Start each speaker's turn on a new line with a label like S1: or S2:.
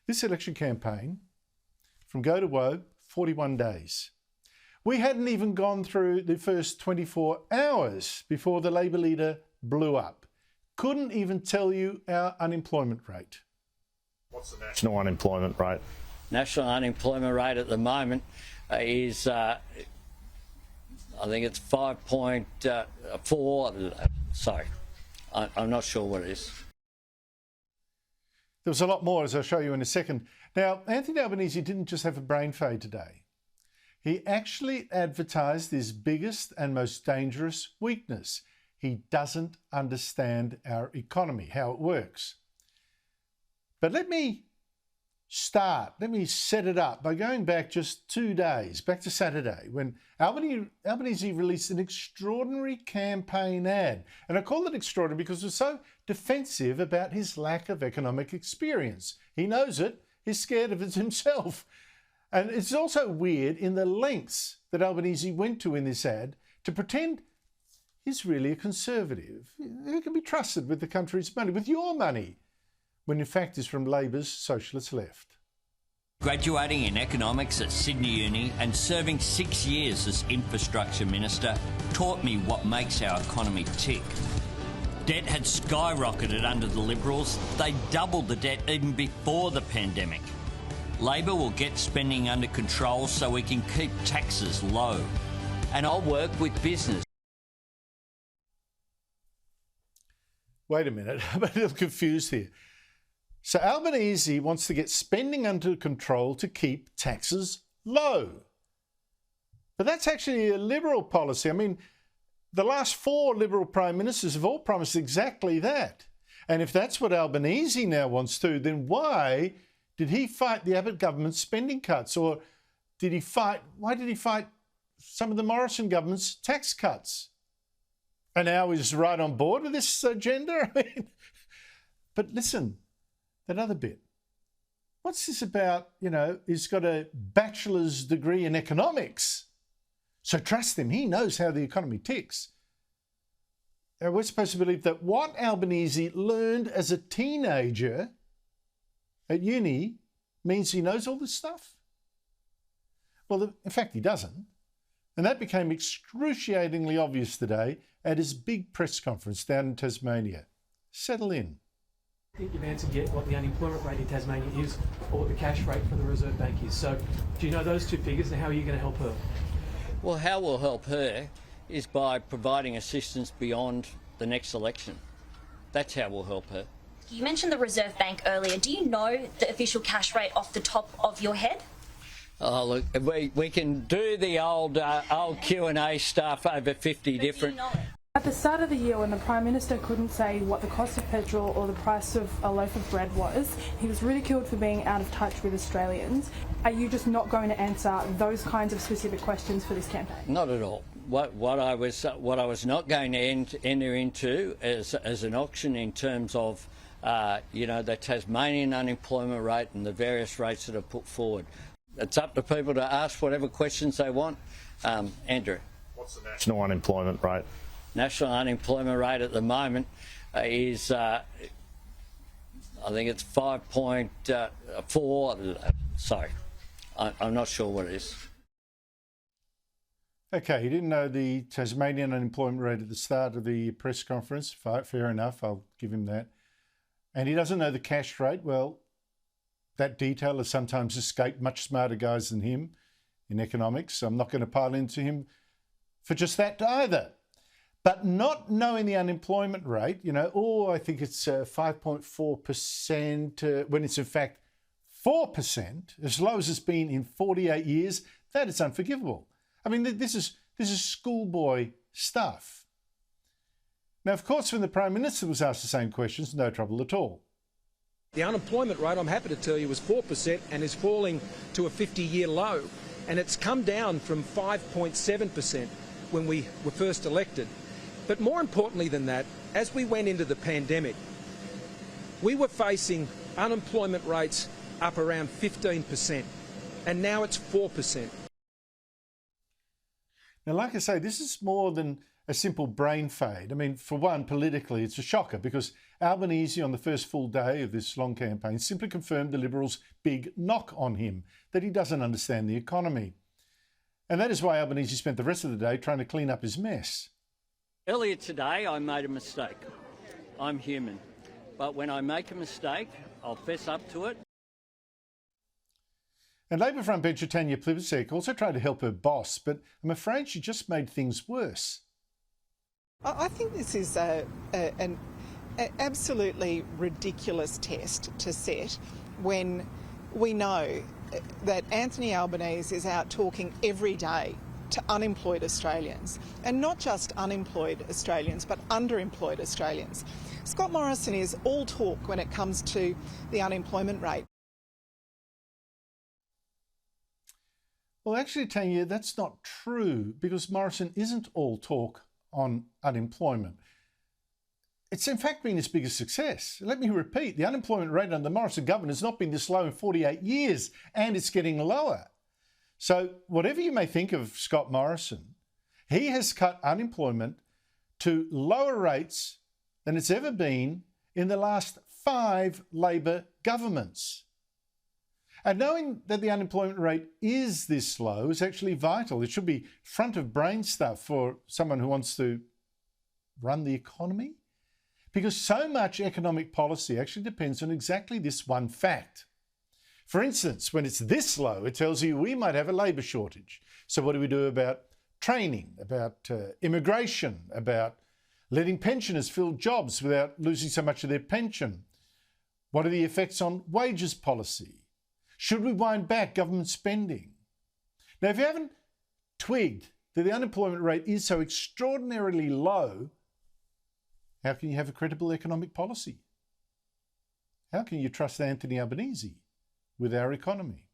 S1: This election campaign, from go to woe, 41 days. We hadn't even gone through the first 24 hours before the Labor leader blew up. Couldn't even tell you our unemployment rate.
S2: What's the national unemployment rate?
S3: National unemployment rate at the moment is, I think it's 5.4. Sorry, I'm not sure what it is.
S1: There was a lot more, as I'll show you in a second. Now, Anthony Albanese didn't just have a brain fade today. He actually advertised his biggest and most dangerous weakness. He doesn't understand our economy, how it works. But let me set it up by going back just 2 days, back to Saturday, when Albanese released an extraordinary campaign ad. And I call it extraordinary because it was so defensive about his lack of economic experience. He knows it, he's scared of it himself. And it's also weird in the lengths that Albanese went to in this ad to pretend he's really a conservative who can be trusted with the country's money, with your money, when in fact is from Labor's socialist left.
S4: Graduating in economics at Sydney Uni and serving 6 years as infrastructure minister taught me what makes our economy tick. Debt had skyrocketed under the Liberals. They doubled the debt even before the pandemic. Labor will get spending under control so we can keep taxes low. And I'll work with business.
S1: Wait a minute, I'm a little confused here. So Albanese wants to get spending under control to keep taxes low. But that's actually a Liberal policy. I mean, the last 4 Liberal Prime Ministers have all promised exactly that. And if that's what Albanese now wants to, then why did he fight the Abbott government's spending cuts? Or why did he fight some of the Morrison government's tax cuts? And now he's right on board with this agenda? I mean, but listen, that other bit. What's this about, he's got a bachelor's degree in economics. So trust him, he knows how the economy ticks. And we're supposed to believe that what Albanese learned as a teenager at uni means he knows all this stuff? Well, in fact, he doesn't. And that became excruciatingly obvious today at his big press conference down in Tasmania. Settle in.
S5: I think you've answered yet what the unemployment rate in Tasmania is or what the cash rate for the Reserve Bank is. So do you know those 2 figures and how are you going to help her?
S3: Well, how we'll help her is by providing assistance beyond the next election. That's how we'll help her.
S6: You mentioned the Reserve Bank earlier. Do you know the official cash rate off the top of your head?
S3: Oh, look, we can do the old Q&A stuff over 50 different...
S7: At the start of the year, when the Prime Minister couldn't say what the cost of petrol or the price of a loaf of bread was, he was ridiculed for being out of touch with Australians. Are you just not going to answer those kinds of specific questions for this campaign?
S3: Not at all. What I was not going to enter into as an option in terms of the Tasmanian unemployment rate and the various rates that are put forward. It's up to people to ask whatever questions they want. Andrew.
S2: What's the national unemployment rate?
S3: National unemployment rate at the moment is, I think it's 5.4. Sorry, I'm not sure what it is.
S1: Okay, he didn't know the Tasmanian unemployment rate at the start of the press conference. Fair enough, I'll give him that. And he doesn't know the cash rate. Well, that detail has sometimes escaped much smarter guys than him in economics. So I'm not going to pile into him for just that either. But not knowing the unemployment rate, I think it's 5.4% when it's in fact 4%, as low as it's been in 48 years, that is unforgivable. I mean, this is schoolboy stuff. Now, of course, when the Prime Minister was asked the same questions, no trouble at all.
S8: The unemployment rate, I'm happy to tell you, was 4% and is falling to a 50-year low. And it's come down from 5.7% when we were first elected. But more importantly than that, as we went into the pandemic, we were facing unemployment rates up around 15%, and now it's 4%.
S1: Now, like I say, this is more than a simple brain fade. I mean, for one, politically, it's a shocker because Albanese, on the first full day of this long campaign, simply confirmed the Liberals' big knock on him, that he doesn't understand the economy. And that is why Albanese spent the rest of the day trying to clean up his mess.
S3: Earlier today, I made a mistake. I'm human. But when I make a mistake, I'll fess up to it.
S1: And Labor frontbencher Tanya Plibersek also tried to help her boss, but I'm afraid she just made things worse.
S9: I think this is an absolutely ridiculous test to set when we know that Anthony Albanese is out talking every day to unemployed Australians, and not just unemployed Australians but underemployed Australians. Scott Morrison is all talk when it comes to the unemployment rate.
S1: Well, actually, Tanya, that's not true because Morrison isn't all talk on unemployment. It's in fact been his biggest success. Let me repeat, the unemployment rate under the Morrison government has not been this low in 48 years, and it's getting lower. So whatever you may think of Scott Morrison, he has cut unemployment to lower rates than it's ever been in the last 5 Labor governments. And knowing that the unemployment rate is this low is actually vital. It should be front of brain stuff for someone who wants to run the economy, because so much economic policy actually depends on exactly this one fact. For instance, when it's this low, it tells you we might have a labour shortage. So what do we do about training, about immigration, about letting pensioners fill jobs without losing so much of their pension? What are the effects on wages policy? Should we wind back government spending? Now, if you haven't twigged that the unemployment rate is so extraordinarily low, how can you have a credible economic policy? How can you trust Anthony Albanese with our economy?